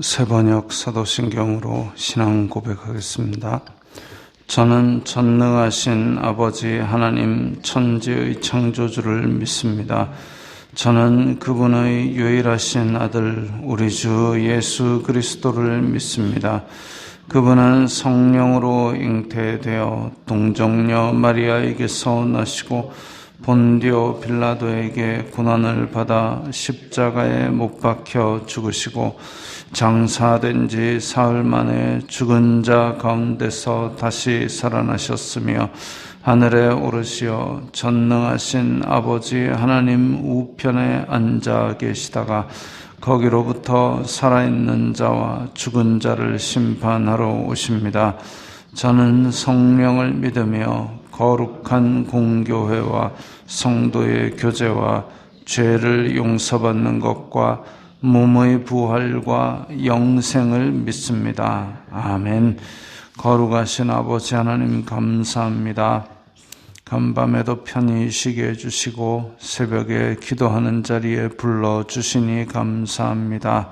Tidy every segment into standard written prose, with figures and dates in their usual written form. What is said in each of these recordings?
새번역 사도신경으로 신앙 고백하겠습니다. 저는 전능하신 아버지 하나님 천지의 창조주를 믿습니다. 저는 그분의 유일하신 아들 우리 주 예수 그리스도를 믿습니다. 그분은 성령으로 잉태되어 동정녀 마리아에게서 나시고 본디오 빌라도에게 고난을 받아 십자가에 못 박혀 죽으시고 장사된 지 사흘 만에 죽은 자 가운데서 다시 살아나셨으며 하늘에 오르시어 전능하신 아버지 하나님 우편에 앉아 계시다가 거기로부터 살아있는 자와 죽은 자를 심판하러 오십니다. 저는 성령을 믿으며 거룩한 공교회와 성도의 교제와 죄를 용서받는 것과 몸의 부활과 영생을 믿습니다. 아멘. 거룩하신 아버지 하나님 감사합니다. 간밤에도 편히 쉬게 해주시고 새벽에 기도하는 자리에 불러주시니 감사합니다.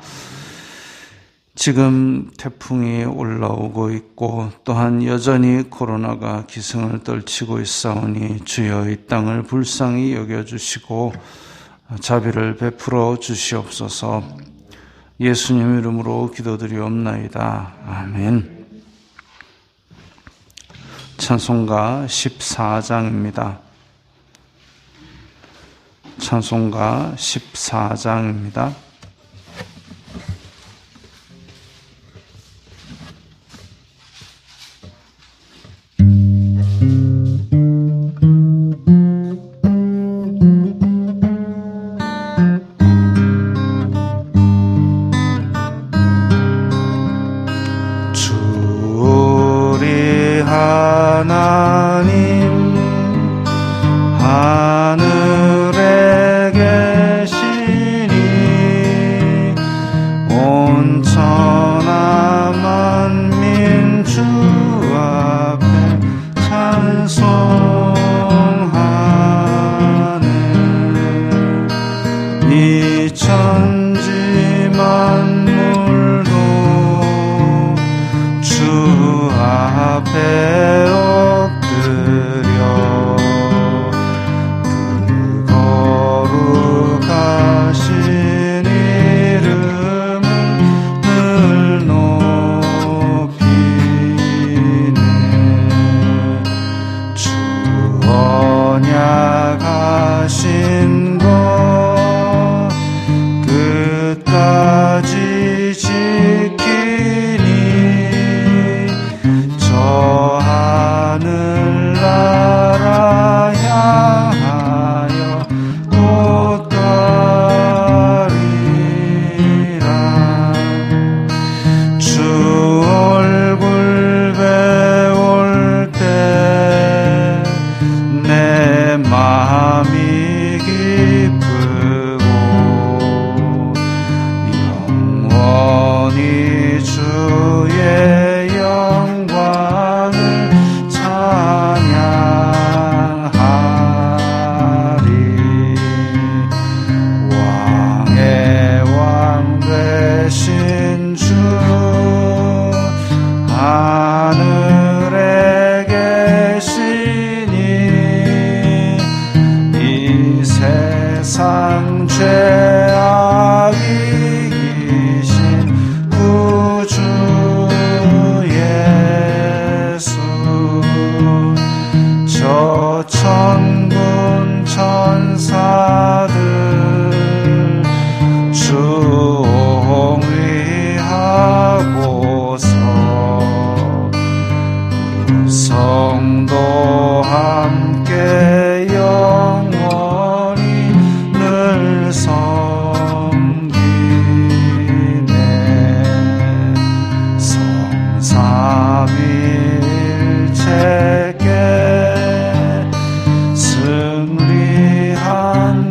지금 태풍이 올라오고 있고 또한 여전히 코로나가 기승을 떨치고 있사오니 주여 이 땅을 불쌍히 여겨주시고 자비를 베풀어 주시옵소서. 예수님 이름으로 기도드리옵나이다. 아멘. 찬송가 14장입니다. 찬송가 14장입니다. 승리한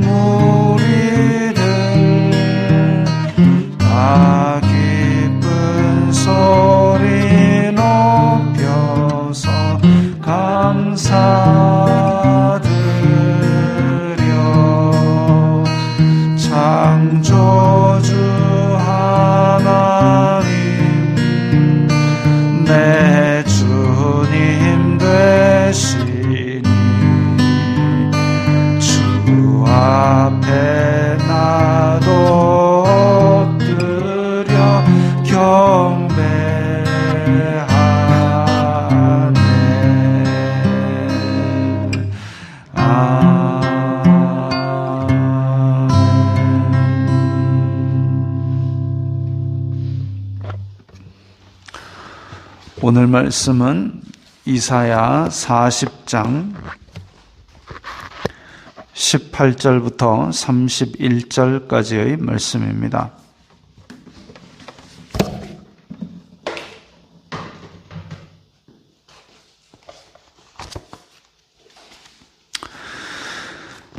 오늘 말씀은 이사야 40장 18절부터 31절까지의 말씀입니다.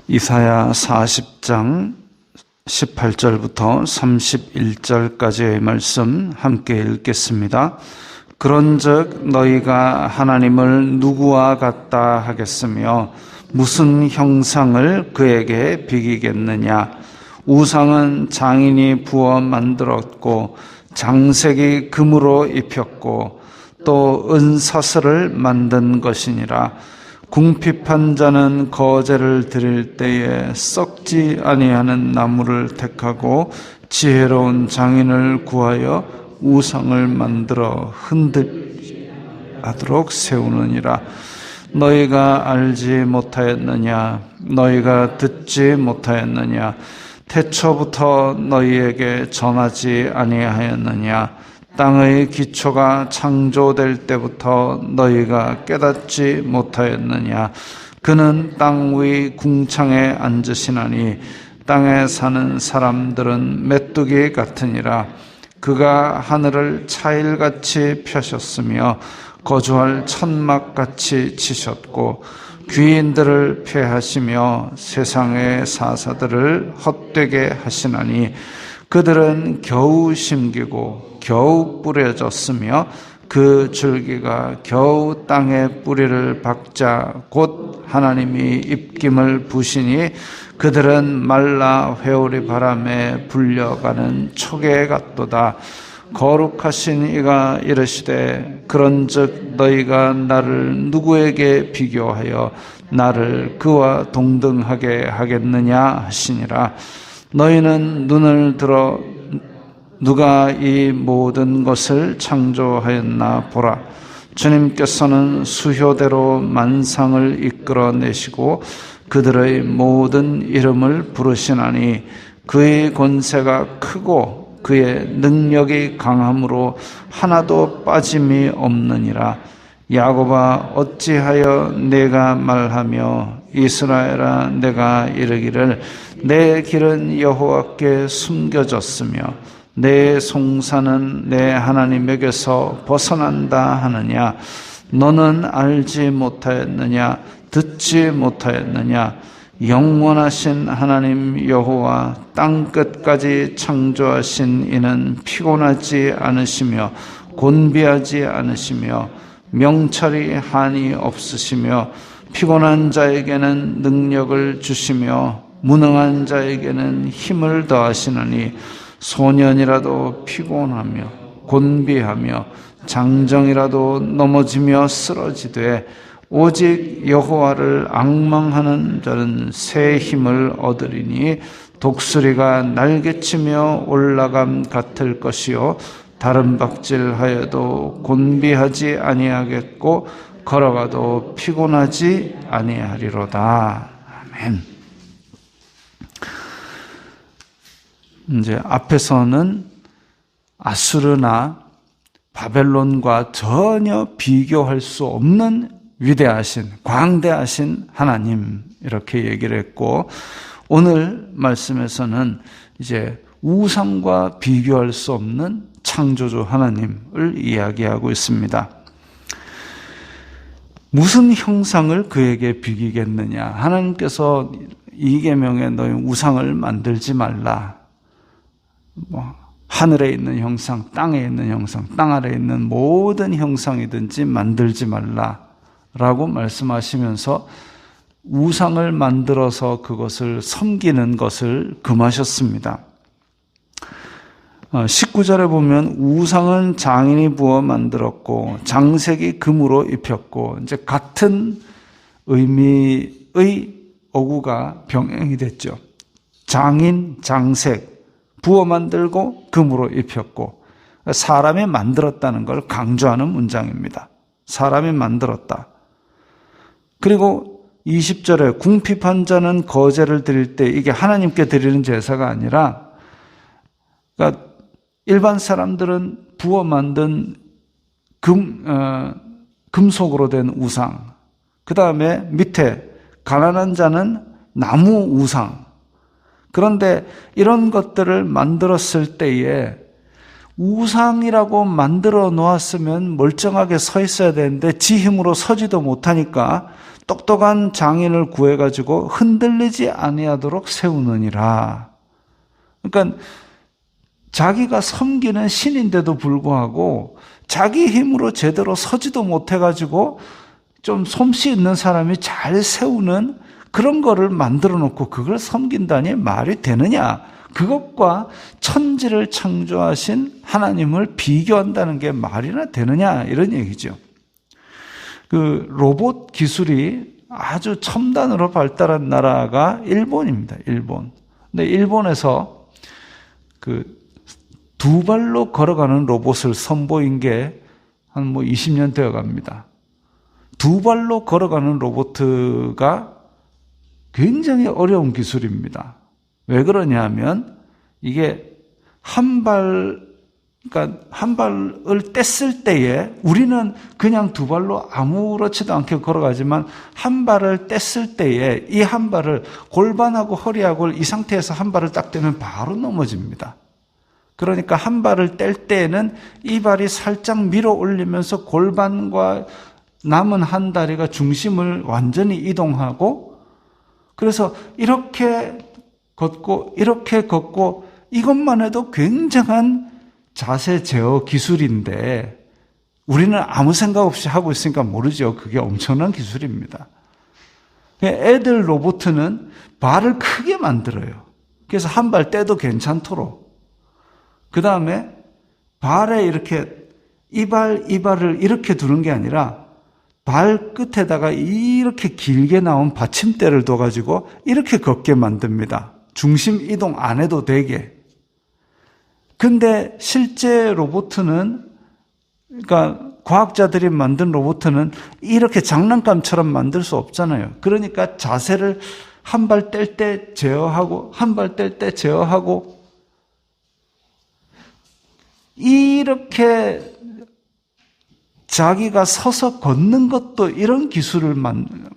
이사야 40장 18절부터 31절까지의 말씀 함께 읽겠습니다. 그런즉 너희가 하나님을 누구와 같다 하겠으며 무슨 형상을 그에게 비기겠느냐. 우상은 장인이 부어 만들었고 장색이 금으로 입혔고 또 은사슬을 만든 것이니라. 궁핍한 자는 거제를 드릴 때에 썩지 아니하는 나무를 택하고 지혜로운 장인을 구하여 우상을 만들어 흔들리지 하도록 세우느니라. 너희가 알지 못하였느냐? 너희가 듣지 못하였느냐? 태초부터 너희에게 전하지 아니하였느냐? 땅의 기초가 창조될 때부터 너희가 깨닫지 못하였느냐? 그는 땅 위 궁창에 앉으시나니 땅에 사는 사람들은 메뚜기 같으니라. 그가 하늘을 차일같이 펴셨으며 거주할 천막같이 치셨고 귀인들을 폐하시며 세상의 사사들을 헛되게 하시나니 그들은 겨우 심기고 겨우 뿌려졌으며 그 줄기가 겨우 땅에 뿌리를 박자 곧 하나님이 입김을 부시니 그들은 말라 회오리 바람에 불려가는 촉에 같도다. 거룩하신 이가 이르시되 그런즉 너희가 나를 누구에게 비교하여 나를 그와 동등하게 하겠느냐 하시니라. 너희는 눈을 들어 누가 이 모든 것을 창조하였나 보라. 주님께서는 수효대로 만상을 이끌어내시고 그들의 모든 이름을 부르시나니 그의 권세가 크고 그의 능력이 강함으로 하나도 빠짐이 없느니라. 야곱아 어찌하여 내가 말하며 이스라엘아 내가 이르기를 내 길은 여호와께 숨겨졌으며 내 송사는 내 하나님에게서 벗어난다 하느냐. 너는 알지 못하였느냐? 듣지 못하였느냐? 영원하신 하나님 여호와 땅 끝까지 창조하신 이는 피곤하지 않으시며 곤비하지 않으시며 명철이 한이 없으시며 피곤한 자에게는 능력을 주시며 무능한 자에게는 힘을 더하시느니 소년이라도 피곤하며 곤비하며 장정이라도 넘어지며 쓰러지되 오직 여호와를 앙망하는 자는 새 힘을 얻으리니 독수리가 날개치며 올라감 같을 것이요 다른 박질하여도 곤비하지 아니하겠고 걸어가도 피곤하지 아니하리로다. 아멘. 이제 앞에서는 아수르나 바벨론과 전혀 비교할 수 없는 위대하신, 광대하신 하나님 이렇게 얘기를 했고, 오늘 말씀에서는 이제 우상과 비교할 수 없는 창조주 하나님을 이야기하고 있습니다. 무슨 형상을 그에게 비기겠느냐? 하나님께서 이 계명에 너희 우상을 만들지 말라. 하늘에 있는 형상, 땅에 있는 형상, 땅 아래에 있는 모든 형상이든지 만들지 말라라고 말씀하시면서 우상을 만들어서 그것을 섬기는 것을 금하셨습니다. 19절에 보면 우상은 장인이 부어 만들었고 장색이 금으로 입혔고, 이제 같은 의미의 어구가 병행이 됐죠. 장인, 장색, 부어 만들고 금으로 입혔고, 사람이 만들었다는 걸 강조하는 문장입니다. 사람이 만들었다. 그리고 20절에 궁핍한 자는 거제를 드릴 때, 이게 하나님께 드리는 제사가 아니라, 그러니까 일반 사람들은 부어 만든 금속으로 된 우상, 그 다음에 밑에 가난한 자는 나무 우상. 그런데 이런 것들을 만들었을 때에 우상이라고 만들어 놓았으면 멀쩡하게 서 있어야 되는데 지 힘으로 서지도 못하니까 똑똑한 장인을 구해가지고 흔들리지 아니하도록 세우느니라. 그러니까 자기가 섬기는 신인데도 불구하고 자기 힘으로 제대로 서지도 못해가지고 좀 솜씨 있는 사람이 잘 세우는 그런 거를 만들어 놓고 그걸 섬긴다니 말이 되느냐? 그것과 천지를 창조하신 하나님을 비교한다는 게 말이나 되느냐? 이런 얘기죠. 그 로봇 기술이 아주 첨단으로 발달한 나라가 일본입니다. 일본. 근데 일본에서 그 두 발로 걸어가는 로봇을 선보인 게 한 20년 되어 갑니다. 두 발로 걸어가는 로봇가 굉장히 어려운 기술입니다. 왜 그러냐면 이게 그러니까 한 발을 뗐을 때에 우리는 그냥 두 발로 아무렇지도 않게 걸어가지만 한 발을 뗐을 때에 이 한 발을 골반하고 허리하고 이 상태에서 한 발을 딱 떼면 바로 넘어집니다. 그러니까 한 발을 뗄 때에는 이 발이 살짝 밀어 올리면서 골반과 남은 한 다리가 중심을 완전히 이동하고 그래서 이렇게 걷고 이렇게 걷고 이것만 해도 굉장한 자세 제어 기술인데 우리는 아무 생각 없이 하고 있으니까 모르죠. 그게 엄청난 기술입니다. 애들 로봇은 발을 크게 만들어요. 그래서 한 발 떼도 괜찮도록. 그 다음에 발에 이렇게 이 발을 이렇게 두는 게 아니라 발 끝에다가 이렇게 길게 나온 받침대를 둬가지고 이렇게 걷게 만듭니다. 중심 이동 안 해도 되게. 근데 실제 로봇은, 그러니까 과학자들이 만든 로봇은 이렇게 장난감처럼 만들 수 없잖아요. 그러니까 자세를 한 발 뗄 때 제어하고, 한 발 뗄 때 제어하고, 이렇게 자기가 서서 걷는 것도 이런 기술을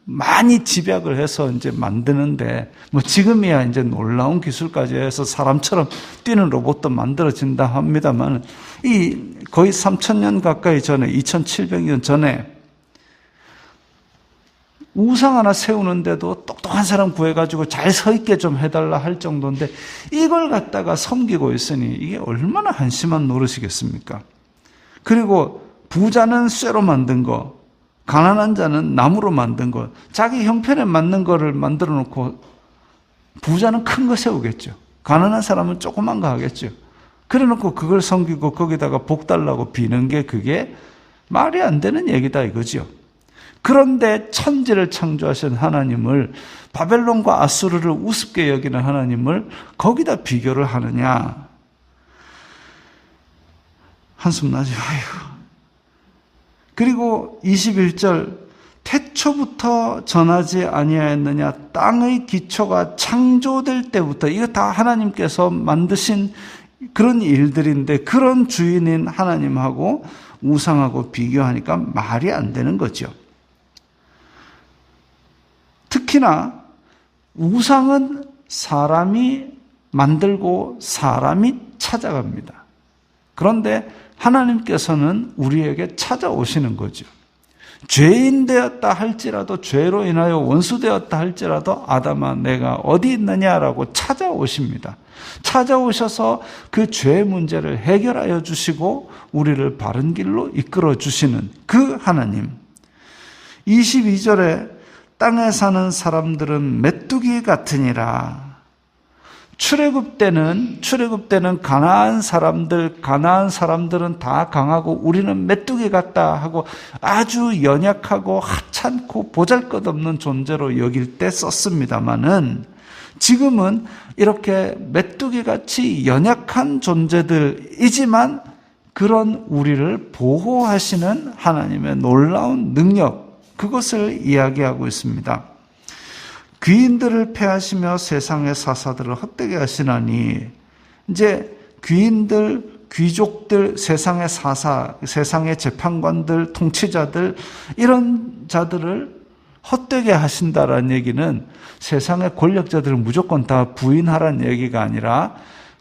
많이 집약을 해서 이제 만드는데, 지금이야 이제 놀라운 기술까지 해서 사람처럼 뛰는 로봇도 만들어진다 합니다만, 거의 3,000년 가까이 전에, 2,700년 전에 우상 하나 세우는데도 똑똑한 사람 구해가지고 잘 서 있게 좀 해달라 할 정도인데 이걸 갖다가 섬기고 있으니 이게 얼마나 한심한 노릇이겠습니까? 그리고 부자는 쇠로 만든 거, 가난한 자는 나무로 만든 거, 자기 형편에 맞는 거를 만들어 놓고 부자는 큰 거 세우겠죠. 가난한 사람은 조그만 거 하겠죠. 그래 놓고 그걸 섬기고 거기다가 복 달라고 비는 게 그게 말이 안 되는 얘기다 이거죠. 그런데 천지를 창조하신 하나님을, 바벨론과 아수르를 우습게 여기는 하나님을 거기다 비교를 하느냐. 한숨 나죠. 아이고. 그리고 21절, 태초부터 전하지 아니하였느냐. 땅의 기초가 창조될 때부터, 이거 다 하나님께서 만드신 그런 일들인데 그런 주인인 하나님하고 우상하고 비교하니까 말이 안 되는 거죠. 특히나 우상은 사람이 만들고 사람이 찾아갑니다. 그런데 하나님께서는 우리에게 찾아오시는 거죠. 죄인 되었다 할지라도, 죄로 인하여 원수 되었다 할지라도 아담아 내가 어디 있느냐라고 찾아오십니다. 찾아오셔서 그 죄 문제를 해결하여 주시고 우리를 바른 길로 이끌어 주시는 그 하나님. 22절에 땅에 사는 사람들은 메뚜기 같으니라. 출애굽 때는 가나안 사람들은 다 강하고 우리는 메뚜기 같다 하고 아주 연약하고 하찮고 보잘것없는 존재로 여길 때 썼습니다마는 지금은 이렇게 메뚜기같이 연약한 존재들이지만 그런 우리를 보호하시는 하나님의 놀라운 능력, 그것을 이야기하고 있습니다. 귀인들을 패하시며 세상의 사사들을 헛되게 하시나니, 이제 귀족들, 세상의 사사, 세상의 재판관들, 통치자들, 이런 자들을 헛되게 하신다라는 얘기는 세상의 권력자들을 무조건 다 부인하라는 얘기가 아니라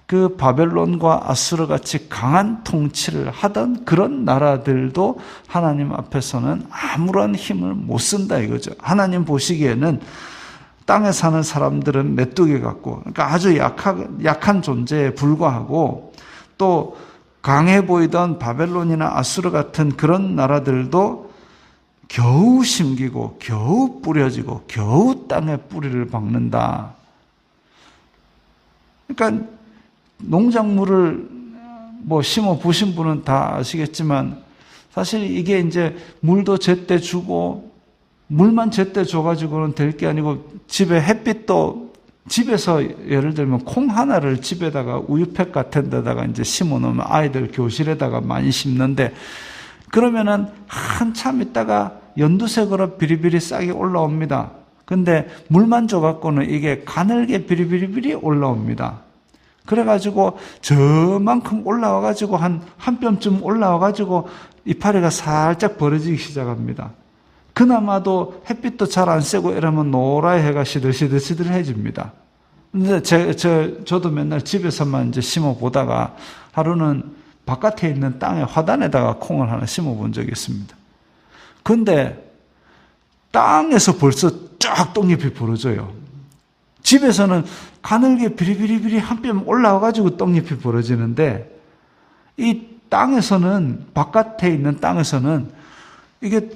그 바벨론과 아수르 같이 강한 통치를 하던 그런 나라들도 하나님 앞에서는 아무런 힘을 못 쓴다 이거죠. 하나님 보시기에는 땅에 사는 사람들은 메뚜기 같고, 그러니까 아주 약한 존재에 불과하고, 또 강해 보이던 바벨론이나 아수르 같은 그런 나라들도 겨우 심기고 겨우 뿌려지고 겨우 땅에 뿌리를 박는다. 그러니까 농작물을 심어 보신 분은 다 아시겠지만 사실 이게 이제 물도 제때 주고 물만 제때 줘가지고는 될 게 아니고 집에 햇빛도 집에서 예를 들면 콩 하나를 집에다가 우유팩 같은 데다가 이제 심어 놓으면 아이들 교실에다가 많이 심는데 그러면은 한참 있다가 연두색으로 비리비리 싹이 올라옵니다. 근데 물만 줘갖고는 이게 가늘게 비리비리비리 올라옵니다. 그래가지고 저만큼 올라와가지고 한 뼘쯤 올라와가지고 이파리가 살짝 벌어지기 시작합니다. 그나마도 햇빛도 잘 안 쐬고 이러면 노랗게 해가 시들시들시들해집니다. 근데 저도 맨날 집에서만 이제 심어 보다가 하루는 바깥에 있는 땅에 화단에다가 콩을 하나 심어 본 적이 있습니다. 근데 땅에서 벌써 쫙 떡잎이 벌어져요. 집에서는 가늘게 비리비리비리 한 뼘 올라와가지고 떡잎이 벌어지는데 이 땅에서는, 바깥에 있는 땅에서는 이게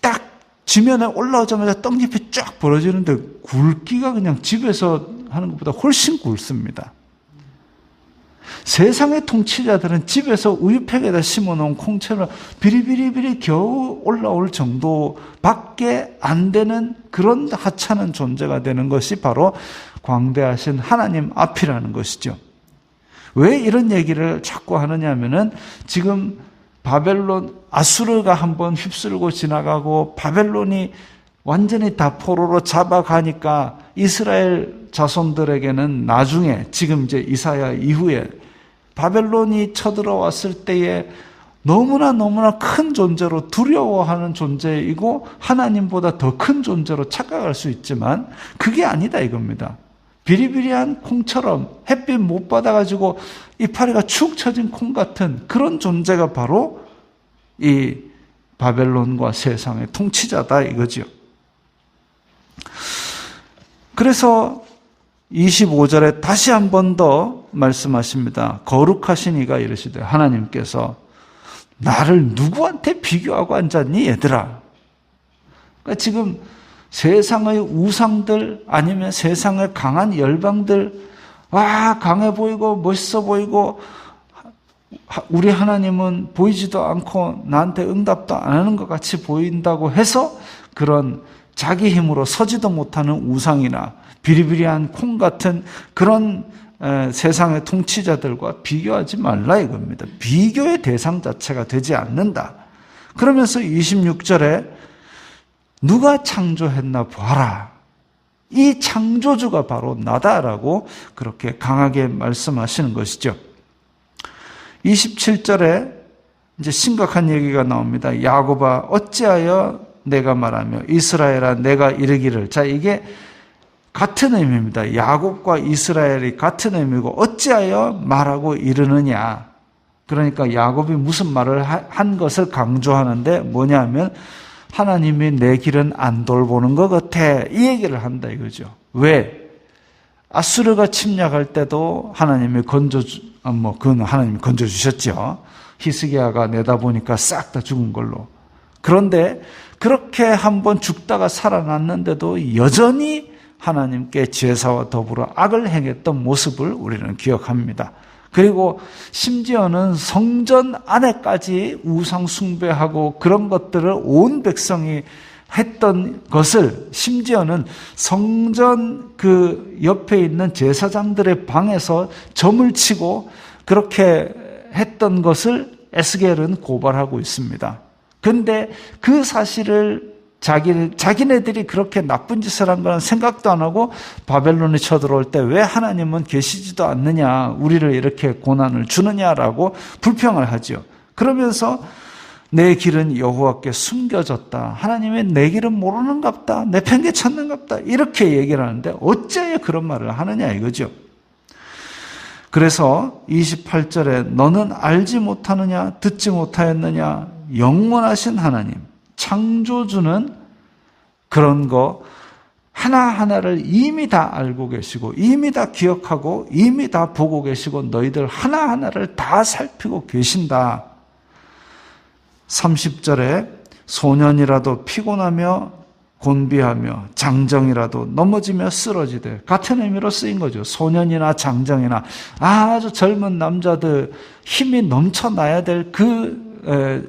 딱 지면에 올라오자마자 떡잎이 쫙 벌어지는데 굵기가 그냥 집에서 하는 것보다 훨씬 굵습니다. 세상의 통치자들은 집에서 우유팩에다 심어놓은 콩처럼 비리비리비리 겨우 올라올 정도밖에 안 되는 그런 하찮은 존재가 되는 것이 바로 광대하신 하나님 앞이라는 것이죠. 왜 이런 얘기를 자꾸 하느냐 하면은 지금 바벨론, 아수르가 한번 휩쓸고 지나가고 바벨론이 완전히 다 포로로 잡아가니까 이스라엘 자손들에게는 나중에 지금 이제 이사야 이후에 바벨론이 쳐들어왔을 때에 너무나 큰 존재로 두려워하는 존재이고 하나님보다 더 큰 존재로 착각할 수 있지만 그게 아니다 이겁니다. 비리비리한 콩처럼 햇빛 못 받아가지고 이파리가 축 처진 콩 같은 그런 존재가 바로 이 바벨론과 세상의 통치자다 이거죠. 그래서 25절에 다시 한 번 더 말씀하십니다. 거룩하신 이가 이르시되 하나님께서 나를 누구한테 비교하고 앉았니 얘들아. 그러니까 지금 세상의 우상들 아니면 세상의 강한 열방들 강해 보이고 멋있어 보이고 우리 하나님은 보이지도 않고 나한테 응답도 안 하는 것 같이 보인다고 해서 그런 자기 힘으로 서지도 못하는 우상이나 비리비리한 콩 같은 그런 세상의 통치자들과 비교하지 말라 이겁니다. 비교의 대상 자체가 되지 않는다. 그러면서 26절에 누가 창조했나 봐라. 이 창조주가 바로 나다라고 그렇게 강하게 말씀하시는 것이죠. 27절에 이제 심각한 얘기가 나옵니다. 야곱아 어찌하여 내가 말하며 이스라엘아 내가 이르기를. 자, 이게 같은 의미입니다. 야곱과 이스라엘이 같은 의미고 어찌하여 말하고 이르느냐. 그러니까 야곱이 무슨 말을 한 것을 강조하는데 뭐냐면 하나님이 내 길은 안 돌보는 것 같아. 이 얘기를 한다 이거죠. 왜? 아수르가 침략할 때도 하나님이 그건 하나님이 건져주셨죠. 히스기야가 내다보니까 싹 다 죽은 걸로. 그런데 그렇게 한번 죽다가 살아났는데도 여전히 하나님께 제사와 더불어 악을 행했던 모습을 우리는 기억합니다. 그리고 심지어는 성전 안에까지 우상 숭배하고 그런 것들을 온 백성이 했던 것을 심지어는 성전 그 옆에 있는 제사장들의 방에서 점을 치고 그렇게 했던 것을 에스겔은 고발하고 있습니다. 그런데 그 사실을 자기네들이 그렇게 나쁜 짓을 한 거는 생각도 안 하고 바벨론이 쳐들어올 때 왜 하나님은 계시지도 않느냐, 우리를 이렇게 고난을 주느냐라고 불평을 하죠. 그러면서 내 길은 여호와께 숨겨졌다. 하나님의 내 길은 모르는갑다. 내 편개 찾는갑다. 이렇게 얘기를 하는데 어째야 그런 말을 하느냐 이거죠. 그래서 28절에 너는 알지 못하느냐, 듣지 못하였느냐, 영원하신 하나님, 창조주는 그런 거 하나하나를 이미 다 알고 계시고 이미 다 기억하고 이미 다 보고 계시고 너희들 하나하나를 다 살피고 계신다. 30절에 소년이라도 피곤하며 곤비하며 장정이라도 넘어지며 쓰러지되, 같은 의미로 쓰인 거죠. 소년이나 장정이나 아주 젊은 남자들, 힘이 넘쳐나야 될 그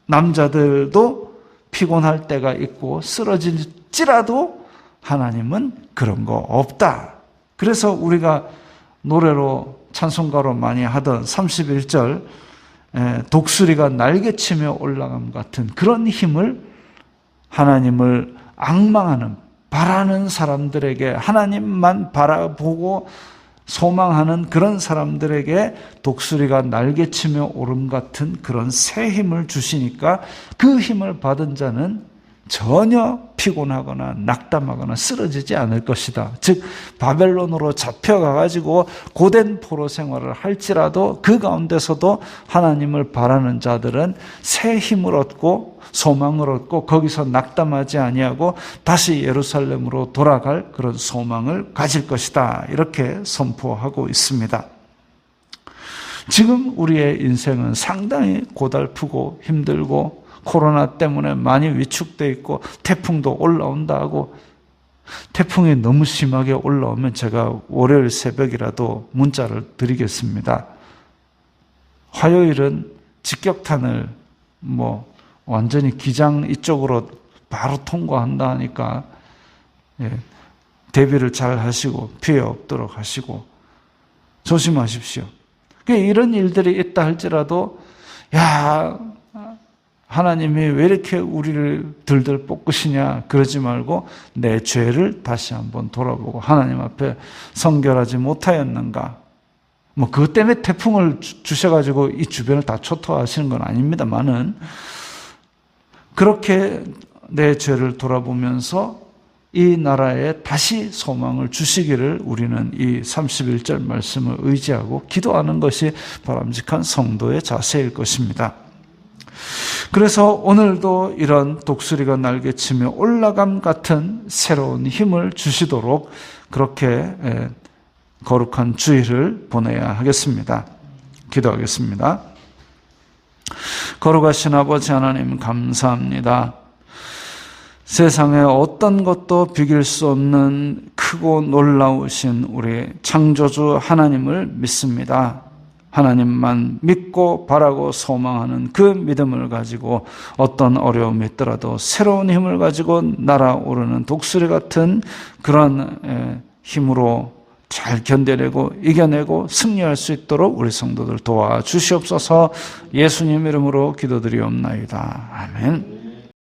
남자들도 피곤할 때가 있고 쓰러질지라도 하나님은 그런 거 없다. 그래서 우리가 노래로 찬송가로 많이 하던 31절 독수리가 날개치며 올라감 같은 그런 힘을, 하나님을 앙망하는, 바라는 사람들에게, 하나님만 바라보고 소망하는 그런 사람들에게 독수리가 날개치며 오름 같은 그런 새 힘을 주시니까 그 힘을 받은 자는 전혀 피곤하거나 낙담하거나 쓰러지지 않을 것이다. 즉 바벨론으로 잡혀가가지고 고된 포로 생활을 할지라도 그 가운데서도 하나님을 바라는 자들은 새 힘을 얻고 소망을 얻고 거기서 낙담하지 아니하고 다시 예루살렘으로 돌아갈 그런 소망을 가질 것이다. 이렇게 선포하고 있습니다. 지금 우리의 인생은 상당히 고달프고 힘들고 코로나 때문에 많이 위축되어 있고 태풍도 올라온다 하고, 태풍이 너무 심하게 올라오면 제가 월요일 새벽이라도 문자를 드리겠습니다. 화요일은 직격탄을 완전히 기장 이쪽으로 바로 통과한다 하니까 대비를 잘 하시고 피해 없도록 하시고 조심하십시오. 이런 일들이 있다 할지라도 하나님이 왜 이렇게 우리를 들들 볶으시냐 그러지 말고 내 죄를 다시 한번 돌아보고 하나님 앞에 성결하지 못하였는가. 그것 때문에 태풍을 주셔가지고 이 주변을 다 초토화하시는 건 아닙니다만은, 그렇게 내 죄를 돌아보면서 이 나라에 다시 소망을 주시기를 우리는 이 31절 말씀을 의지하고 기도하는 것이 바람직한 성도의 자세일 것입니다. 그래서 오늘도 이런 독수리가 날개치며 올라감 같은 새로운 힘을 주시도록 그렇게 거룩한 주일을 보내야 하겠습니다. 기도하겠습니다. 거룩하신 아버지 하나님, 감사합니다. 세상에 어떤 것도 비길 수 없는 크고 놀라우신 우리 창조주 하나님을 믿습니다. 하나님만 믿고 바라고 소망하는 그 믿음을 가지고 어떤 어려움이 있더라도 새로운 힘을 가지고 날아오르는 독수리 같은 그런 힘으로 잘 견뎌내고 이겨내고 승리할 수 있도록 우리 성도들 도와주시옵소서. 예수님 이름으로 기도드리옵나이다. 아멘.